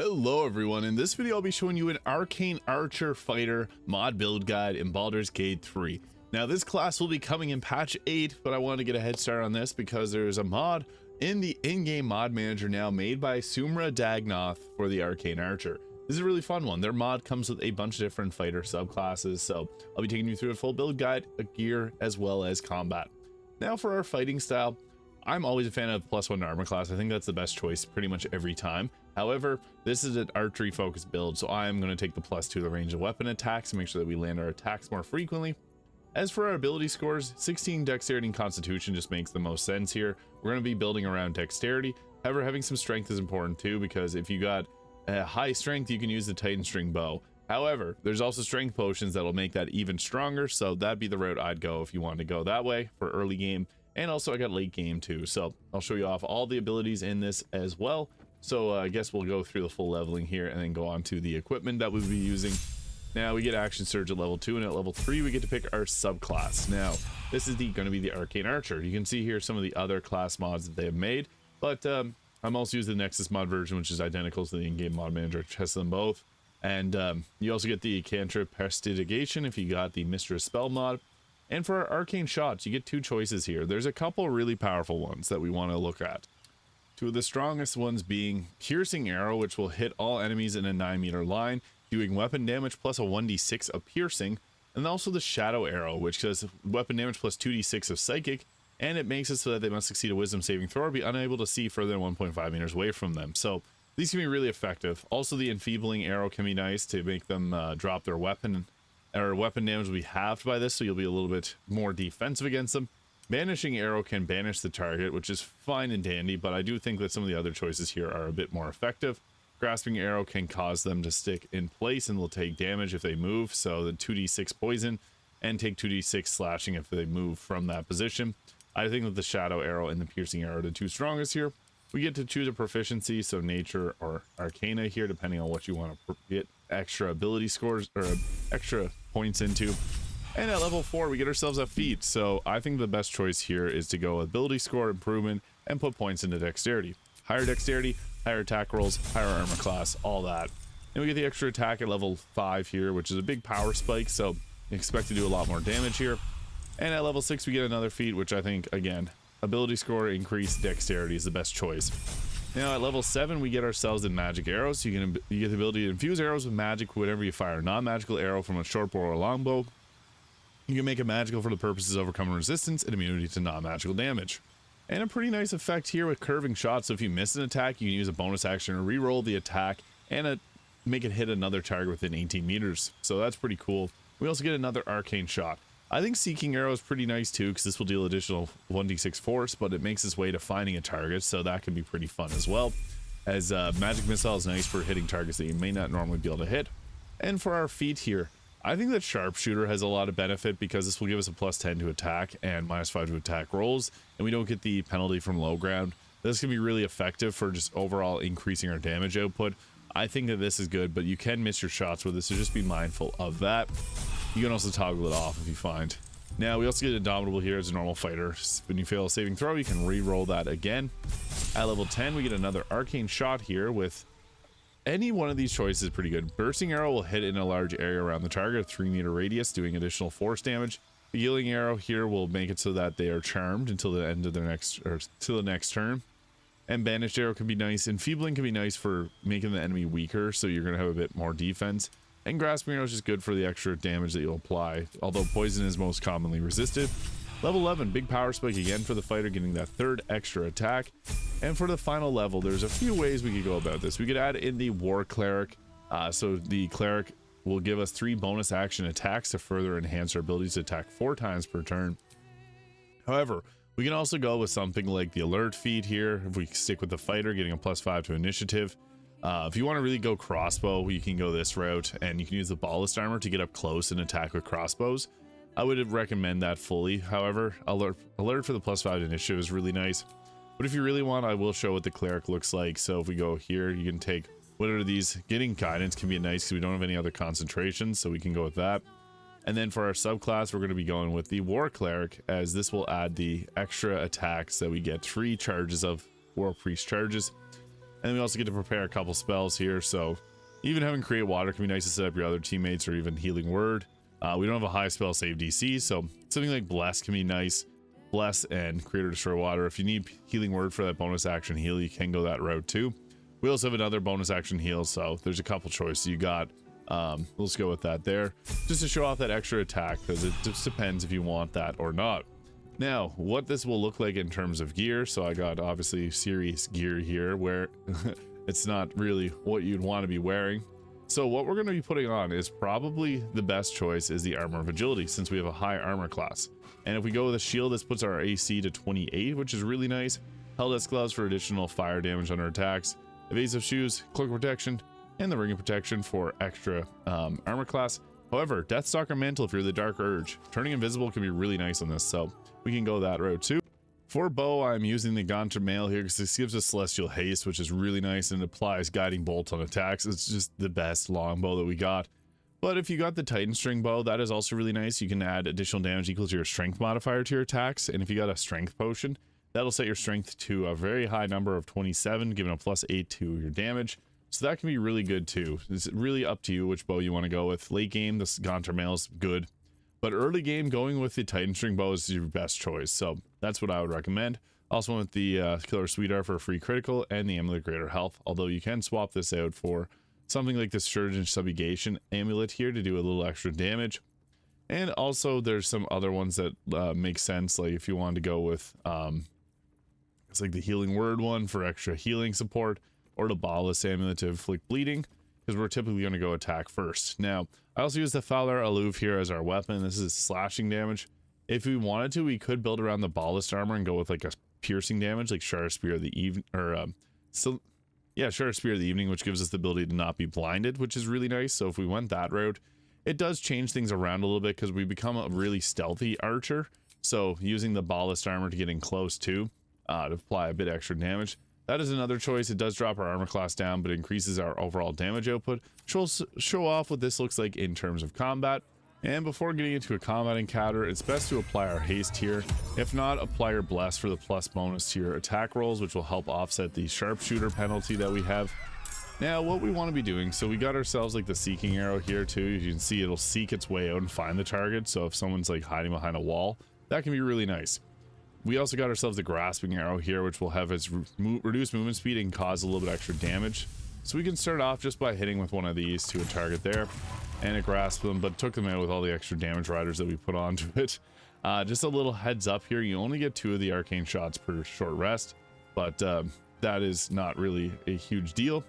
Hello everyone, in this video I'll be showing you an Arcane Archer Fighter mod build guide in Baldur's Gate 3. Now this class will be coming in patch 8, but I wanted to get a head start on this because there's a mod in the in-game mod manager now made by Sumradagnoth for the Arcane Archer. This is a really fun one. Their mod comes with a bunch of different fighter subclasses, so I'll be taking you through a full build guide, a gear, as well as combat. Now for our fighting style, I'm always a fan of +1 armor class. I think that's the best choice pretty much every time. However, this is an archery focused build, so I'm going to take the +2 to the range of weapon attacks to make sure that we land our attacks more frequently. As for our ability scores, 16 dexterity and constitution just makes the most sense here. We're going to be building around dexterity. However, having some strength is important too, because if you got high strength, you can use the Titan string bow. However, there's also strength potions that'll make that even stronger, so that'd be the route I'd go if you want to go that way for early game. And also I got late game too, so I'll show you off all the abilities in this as well. So I guess we'll go through the full leveling here and then go on to the equipment that we'll be using. Now we get action surge at level 2, and at level 3 we get to pick our subclass. Now this is going to be the Arcane Archer. You can see here some of the other class mods that they have made, but I'm also using the Nexus mod version, which is identical to the in-game mod manager. Test them both. And you also get the cantrip prestidigitation if you got the Mistress spell mod. And for our arcane shots, you get two choices here. There's a couple really powerful ones that we want to look at. Two of the strongest ones being Piercing Arrow, which will hit all enemies in a 9-meter line, doing weapon damage plus a 1d6 of piercing, and also the Shadow Arrow, which does weapon damage plus 2d6 of psychic, and it makes it so that they must succeed a wisdom saving throw or be unable to see further than 1.5 meters away from them. So these can be really effective. Also, the Enfeebling Arrow can be nice to make them drop their weapon, or weapon damage will be halved by this, so you'll be a little bit more defensive against them. Banishing Arrow can banish the target, which is fine and dandy, but I do think that some of the other choices here are a bit more effective. Grasping Arrow can cause them to stick in place and will take damage if they move, so the 2d6 poison, and take 2d6 slashing if they move from that position. I think that the Shadow Arrow and the Piercing Arrow are the two strongest here. We get to choose a proficiency, so Nature or Arcana here, depending on what you want to get extra ability scores or extra points into. And at level 4 we get ourselves a feat, so I think the best choice here is to go ability score improvement and put points into dexterity. Higher dexterity, higher attack rolls, higher armor class, all that. And we get the extra attack at level 5 here, which is a big power spike, so expect to do a lot more damage here. And at level 6 we get another feat, which I think, again, ability score increase dexterity is the best choice. Now at level 7 we get ourselves in magic arrows. You get the ability to infuse arrows with magic whenever you fire a non-magical arrow from a short bow or a long bow. You can make it magical for the purposes of overcoming resistance and immunity to non-magical damage. And a pretty nice effect here with curving shots, so if you miss an attack you can use a bonus action to re-roll the attack and make it hit another target within 18 meters. So that's pretty cool. We also get another arcane shot. I think Seeking Arrow is pretty nice too, because this will deal additional 1d6 force, but it makes its way to finding a target, so that can be pretty fun as well. As Magic Missile is nice for hitting targets that you may not normally be able to hit. And for our feat here, I think that Sharpshooter has a lot of benefit because this will give us a +10 to attack and -5 to attack rolls, and we don't get the penalty from low ground. This can be really effective for just overall increasing our damage output. I think that this is good, but you can miss your shots with this, so just be mindful of that. You can also toggle it off if you find. Now we also get Indomitable here as a normal fighter. When you fail a saving throw, you can re-roll that again. At level 10 we get another arcane shot here. With any one of these choices is pretty good. Bursting Arrow will hit in a large area around the target, a 3-meter radius, doing additional force damage. The Healing Arrow here will make it so that they are charmed until the end of their next, or till the next turn. And Banished Arrow can be nice. Enfeebling can be nice for making the enemy weaker, so you're going to have a bit more defense. And Grasping Arrow is just good for the extra damage that you'll apply, although Poison is most commonly resisted. Level 11, big power spike again for the fighter, getting that 3rd extra attack. And for the final level, there's a few ways we could go about this. We could add in the War Cleric, so the Cleric will give us 3 bonus action attacks to further enhance our abilities to attack 4 times per turn. However, we can also go with something like the Alert feat here, if we stick with the fighter, getting a +5 to initiative. If you want to really go crossbow, you can go this route, and you can use the ballast armor to get up close and attack with crossbows. I would recommend that fully. However, alert for the +5 to initiative is really nice. But if you really want, I will show what the cleric looks like. So if we go here, you can take what are these. Getting guidance can be nice because we don't have any other concentrations, so we can go with that. And then for our subclass, we're going to be going with the War Cleric, as this will add the extra attacks that we get 3 charges of War Priest charges. And we also get to prepare a couple spells here, so even having create water can be nice to set up your other teammates, or even healing word. We don't have a high spell save DC, so something like bless can be nice. Bless and create or destroy water. If you need healing word for that bonus action heal, you can go that route too. We also have another bonus action heal, so there's a couple choices you got. Let's go with that there, just to show off that extra attack, because it just depends if you want that or not. Now, what this will look like in terms of gear, so I got obviously serious gear here, where it's not really what you'd want to be wearing. So what we're going to be putting on is probably the best choice is the armor of agility, since we have a high armor class. And if we go with a shield, this puts our AC to 28, which is really nice. Helldesk gloves for additional fire damage on our attacks. Evasive shoes, cloak protection, and the ring of protection for extra armor class. However, Deathstalker mantle if you're the Dark Urge. Turning invisible can be really nice on this, so we can go that route too. For bow, I'm using the Gaunter Mail here because this gives us Celestial Haste, which is really nice, and applies Guiding Bolt on attacks. It's just the best longbow that we got. But if you got the Titan String bow, that is also really nice. You can add additional damage equal to your strength modifier to your attacks, and if you got a strength potion, that'll set your strength to a very high number of 27, giving a +8 to your damage. So that can be really good too. It's really up to you which bow you want to go with. Late game, this Gaunter Mail is good, but early game, going with the Titan String bow is your best choice. So that's what I would recommend. Also went with the Killer Sweetheart for a free critical and the Amulet of Greater Health, although you can swap this out for something like the Surgeon Subjugation Amulet here to do a little extra damage. And also there's some other ones that make sense, like if you wanted to go with it's like the Healing Word one for extra healing support, or the Baldur Amulet to inflict bleeding, because we're typically going to go attack first. Now, I also use the Fowler Aloof here as our weapon. This is slashing damage. If we wanted to, we could build around the Ballast armor and go with like a piercing damage, like Shard Spear of the Evening, or Shard Spear of the Evening, which gives us the ability to not be blinded, which is really nice. So if we went that route, it does change things around a little bit because we become a really stealthy archer. So using the Ballast armor to get in close too, to apply a bit extra damage. That is another choice. It does drop our armor class down, but increases our overall damage output. Show off what this looks like in terms of combat. And before getting into a combat encounter, it's best to apply our haste here. If not, apply your bless for the plus bonus to your attack rolls, which will help offset the sharpshooter penalty that we have. Now, what we want to be doing, so we got ourselves like the seeking arrow here too. As you can see, it'll seek its way out and find the target. So if someone's like hiding behind a wall, that can be really nice. We also got ourselves the grasping arrow here, which will have its reduced movement speed and cause a little bit extra damage. So we can start off just by hitting with one of these to a target there, and it grasped them, but took them out with all the extra damage riders that we put onto it. Just a little heads up here, you only get 2 of the arcane shots per short rest, but that is not really a huge deal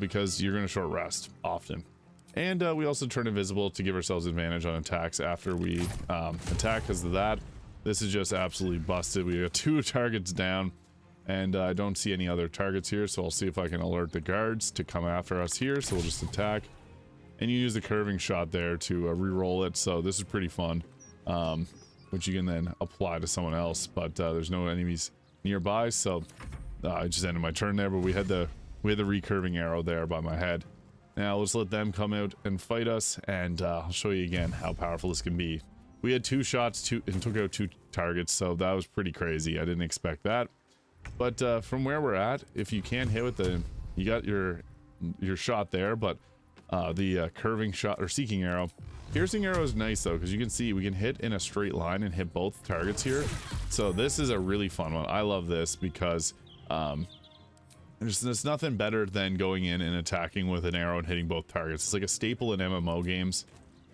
because you're going to short rest often. And we also turn invisible to give ourselves advantage on attacks after we attack. Because of that, this is just absolutely busted. We got 2 targets down, and I don't see any other targets here, so I'll see if I can alert the guards to come after us here. So we'll just attack, and you use the curving shot there to re-roll it. So this is pretty fun, which you can then apply to someone else, but there's no enemies nearby, so I just ended my turn there. But we had the recurving arrow there by my head. Now let's let them come out and fight us, and I'll show you again how powerful this can be. We had 2 shots and took out 2 targets, so that was pretty crazy. I didn't expect that. But from where we're at, if you can't hit with you got your shot there, but the curving shot or seeking arrow. Piercing arrow is nice though, because you can see we can hit in a straight line and hit both targets here. So this is a really fun one. I love this because there's nothing better than going in and attacking with an arrow and hitting both targets. It's like a staple in MMO games.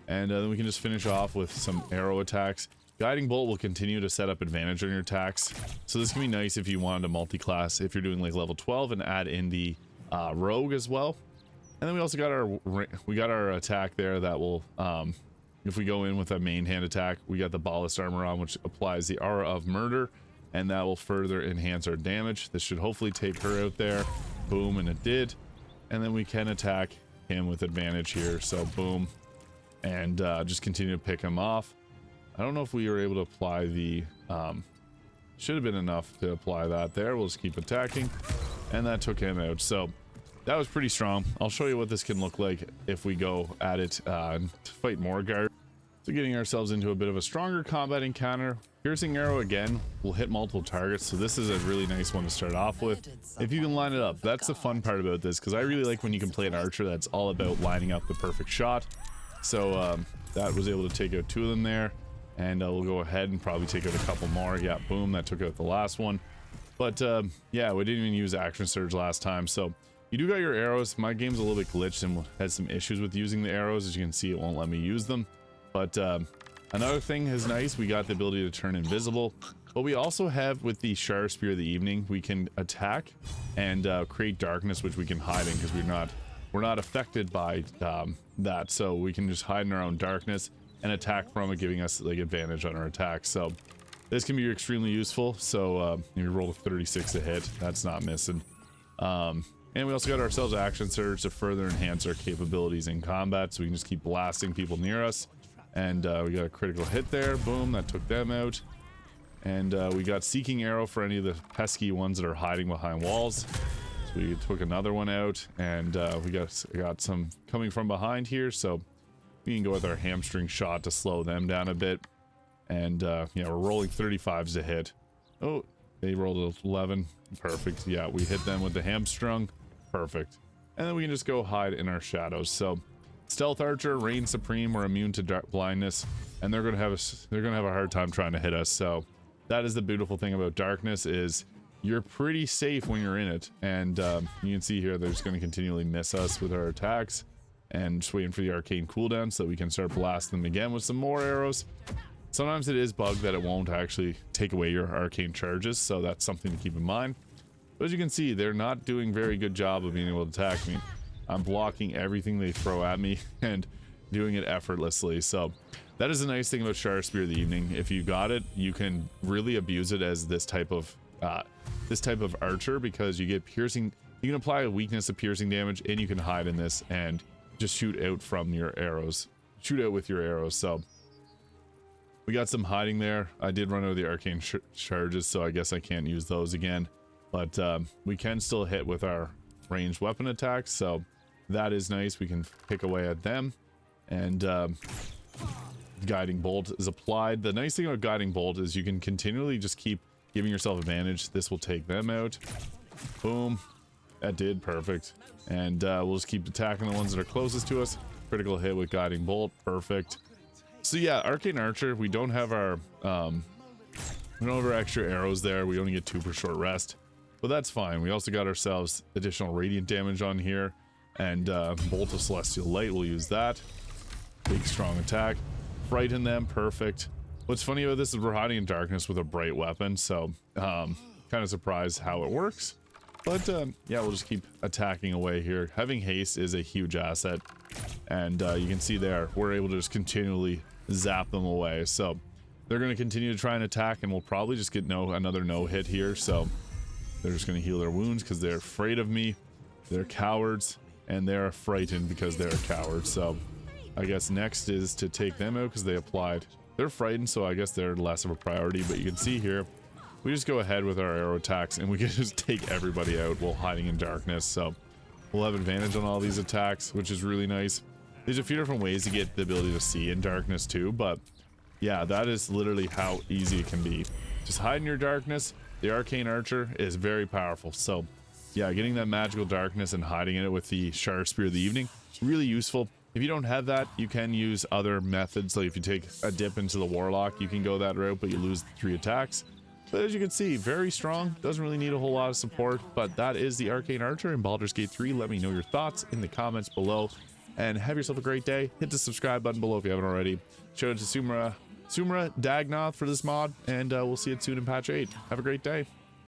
And then we can just finish off with some arrow attacks. Guiding Bolt will continue to set up advantage on your attacks. So this can be nice if you wanted to multi-class, if you're doing like level 12 and add in the rogue as well. And then we also got our attack there that will, if we go in with a main hand attack, we got the Ballast armor on, which applies the Aura of Murder, and that will further enhance our damage. This should hopefully take her out there. Boom, and it did. And then we can attack him with advantage here. So boom. And just continue to pick him off. I don't know if we were able to apply the should have been enough to apply that there. We'll just keep attacking, and that took him out. So that was pretty strong. I'll show you what this can look like if we go at it to fight more guards. So getting ourselves into a bit of a stronger combat encounter. Piercing arrow again will hit multiple targets, so this is a really nice one to start off with if you can line it up. That's the fun part about this, because I really like when you can play an archer that's all about lining up the perfect shot. So that was able to take out 2 of them there, and we'll go ahead and probably take out a couple more. Yeah, boom, that took out the last one. But yeah, we didn't even use action surge last time, so you do got your arrows. My game's a little bit glitched and had some issues with using the arrows. As you can see, it won't let me use them. But another thing is nice, we got the ability to turn invisible, but we also have with the Shar Spear of the Evening, we can attack and create darkness, which we can hide in because we're not affected by that. So we can just hide in our own darkness and attack from it, giving us like advantage on our attacks. So this can be extremely useful. So you roll a 36 to hit, that's not missing. And we also got ourselves action surge to further enhance our capabilities in combat, so we can just keep blasting people near us. And we got a critical hit there, boom, that took them out. And we got seeking arrow for any of the pesky ones that are hiding behind walls. So we took another one out, and we got some coming from behind here, so we can go with our hamstring shot to slow them down a bit. And yeah, we're rolling 35s to hit. Oh, they rolled 11, perfect. Yeah, we hit them with the hamstrung, perfect. And then we can just go hide in our shadows. So stealth archer, reign supreme, we're immune to dark blindness, and they're gonna have a hard time trying to hit us. So that is the beautiful thing about darkness, is you're pretty safe when you're in it. And you can see here they're just gonna continually miss us with our attacks, and just waiting for the arcane cooldown so we can start blasting them again with some more arrows. Sometimes it is bugged that it won't actually take away your arcane charges, so that's something to keep in mind. But as you can see, they're not doing a very good job of being able to attack me. I'm blocking everything they throw at me and doing it effortlessly. So that is the nice thing about Shar Spear of the Evening. If you got it, you can really abuse it as this type of archer, because you get piercing. You can apply a weakness of piercing damage, and you can hide in this and just shoot out from your arrows. Shoot out with your arrows. So we got some hiding there. I did run out of the arcane charges, so I guess I can't use those again. But we can still hit with our ranged weapon attacks, so that is nice. We can pick away at them. And guiding bolt is applied. The nice thing about guiding bolt is you can continually just keep giving yourself advantage. This will take them out. Boom, that did perfect. And we'll just keep attacking the ones that are closest to us. Critical hit with guiding bolt, perfect. So yeah, Arcane Archer, we don't have our extra arrows there. We only get 2 per short rest, but that's fine. We also got ourselves additional radiant damage on here, and Bolt of Celestial Light, we'll use that. Big strong attack, frighten them, perfect. What's funny about this is we're hiding in darkness with a bright weapon, so kind of surprised how it works. But yeah, we'll just keep attacking away here. Having haste is a huge asset, and you can see there we're able to just continually zap them away. So they're going to continue to try and attack, and we'll probably just get another no hit here. So they're just going to heal their wounds because they're afraid of me. They're cowards, and they're frightened because they're cowards. So I guess next is to take them out because they applied. They're frightened, so I guess they're less of a priority. But you can see here we just go ahead with our arrow attacks, and we can just take everybody out while hiding in darkness. So we'll have advantage on all these attacks, which is really nice. There's a few different ways to get the ability to see in darkness too, but yeah, that is literally how easy it can be. Just hide in your darkness. The Arcane Archer is very powerful. So yeah, getting that magical darkness and hiding in it with the Shar Spear of the Evening, really useful. If you don't have that, you can use other methods. Like if you take a dip into the Warlock, you can go that route, but you lose the 3 attacks. But as you can see, very strong, doesn't really need a whole lot of support. But that is the Arcane Archer in Baldur's Gate 3. Let me know your thoughts in the comments below, and have yourself a great day. Hit the subscribe button below if you haven't already. Shout out to Sumradagnoth for this mod, and we'll see it soon in patch 8. Have a great day.